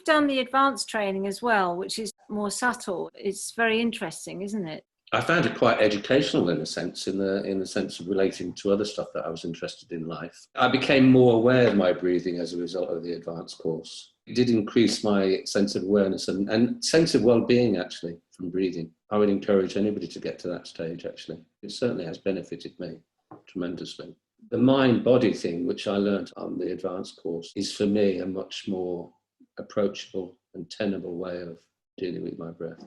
you've done the advanced training as well, which is more subtle. It's very interesting, isn't it? I found it quite educational in a sense, in the sense of relating to other stuff that I was interested in life. I became more aware of my breathing as a result of the advanced course. It did increase my sense of awareness and sense of well-being, actually, from breathing. I would encourage anybody to get to that stage, actually. It certainly has benefited me tremendously. The mind-body thing, which I learned on the advanced course, is for me a much more approachable and tenable way of dealing with my breath.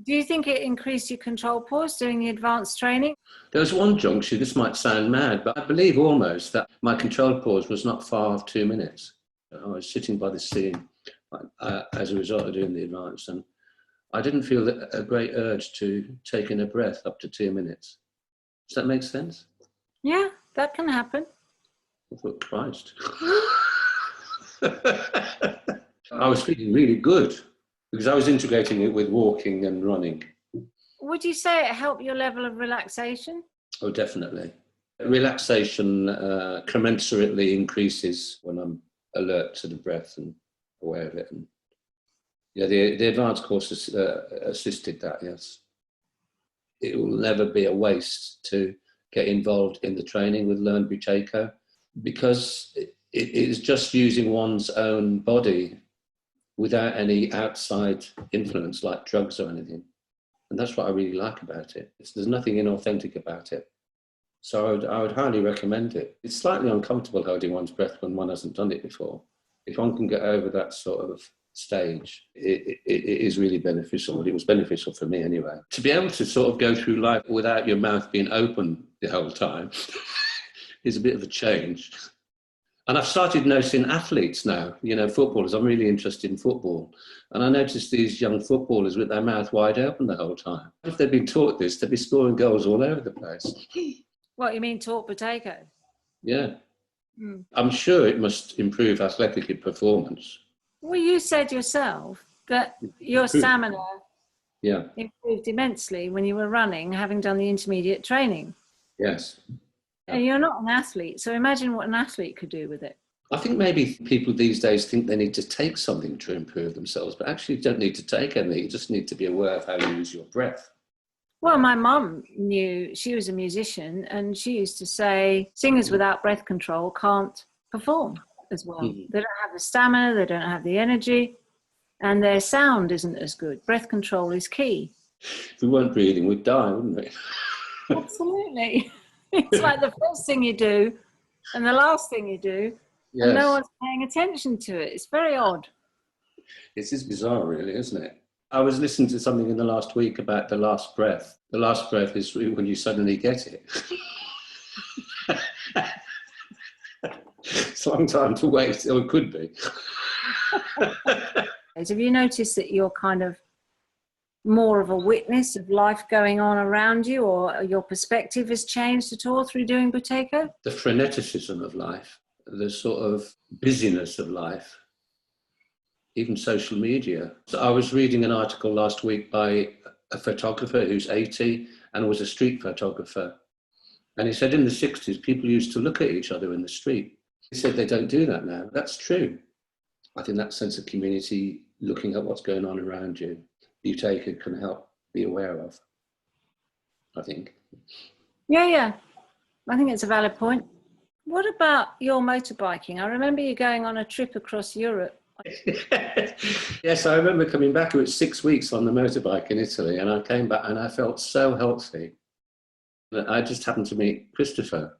Do you think it increased your control pause doing the advanced training? There was one juncture, this might sound mad, but I believe almost that my control pause was not far off 2 minutes. I was sitting by the scene as a result of doing the advance, and I didn't feel a great urge to take in a breath up to 2 minutes. Does that make sense? Yeah, that can happen. I thought, Christ. I was feeling really good because I was integrating it with walking and running. Would you say it helped your level of relaxation? Oh, definitely. Relaxation commensurately increases when I'm alert to the breath and aware of it. And yeah, the advanced course has assisted that, yes. It will never be a waste to get involved in the training with Learn Buteyko, because it is just using one's own body without any outside influence like drugs or anything. And that's what I really like about it. There's nothing inauthentic about it. So I would highly recommend it. It's slightly uncomfortable holding one's breath when one hasn't done it before. If one can get over that sort of stage, it is really beneficial. It was beneficial for me anyway. To be able to sort of go through life without your mouth being open the whole time is a bit of a change. And I've started noticing athletes now, footballers. I'm really interested in football. And I noticed these young footballers with their mouth wide open the whole time. If they'd been taught this, they'd be scoring goals all over the place. What, you mean taught Buteyko? Yeah. I'm sure it must improve athletic performance. Well, you said yourself that your stamina improved immensely when you were running, having done the intermediate training. Yes. And you're not an athlete, so imagine what an athlete could do with it. I think maybe people these days think they need to take something to improve themselves, but actually you don't need to take anything. You just need to be aware of how you use your breath. Well, my mum knew, she was a musician, and she used to say singers without breath control can't perform as well. They don't have the stamina, they don't have the energy, and their sound isn't as good. Breath control is key. If we weren't breathing, we'd die, wouldn't we? Absolutely. It's like the first thing you do and the last thing you do, yes. And no one's paying attention to it. It's very odd. It is bizarre, really, isn't it? I was listening to something in the last week about the last breath. The last breath is when you suddenly get it. It's a long time to wait, or it could be. Have you noticed that you're kind of more of a witness of life going on around you, or your perspective has changed at all through doing Buteyko? The freneticism of life, the sort of busyness of life, even social media. So I was reading an article last week by a photographer who's 80 and was a street photographer. And he said in the 60s, people used to look at each other in the street. He said they don't do that now. That's true. I think that sense of community, looking at what's going on around you, Buteyko can help be aware of, I think. Yeah. I think it's a valid point. What about your motorbiking? I remember you going on a trip across Europe. Yes, I remember coming back. It was 6 weeks on the motorbike in Italy, and I came back and I felt so healthy. I just happened to meet Christopher.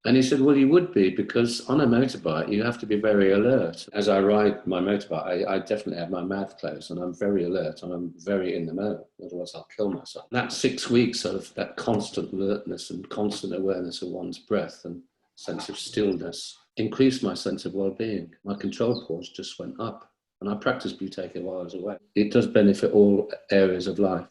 And he said, well, you would be, because on a motorbike, you have to be very alert. As I ride my motorbike, I definitely have my mouth closed, and I'm very alert, and I'm very in the moment, otherwise I'll kill myself. That 6 weeks of that constant alertness and constant awareness of one's breath and sense of stillness increased my sense of well-being. My control pause just went up, and I practiced Buteyko while I was away. It does benefit all areas of life.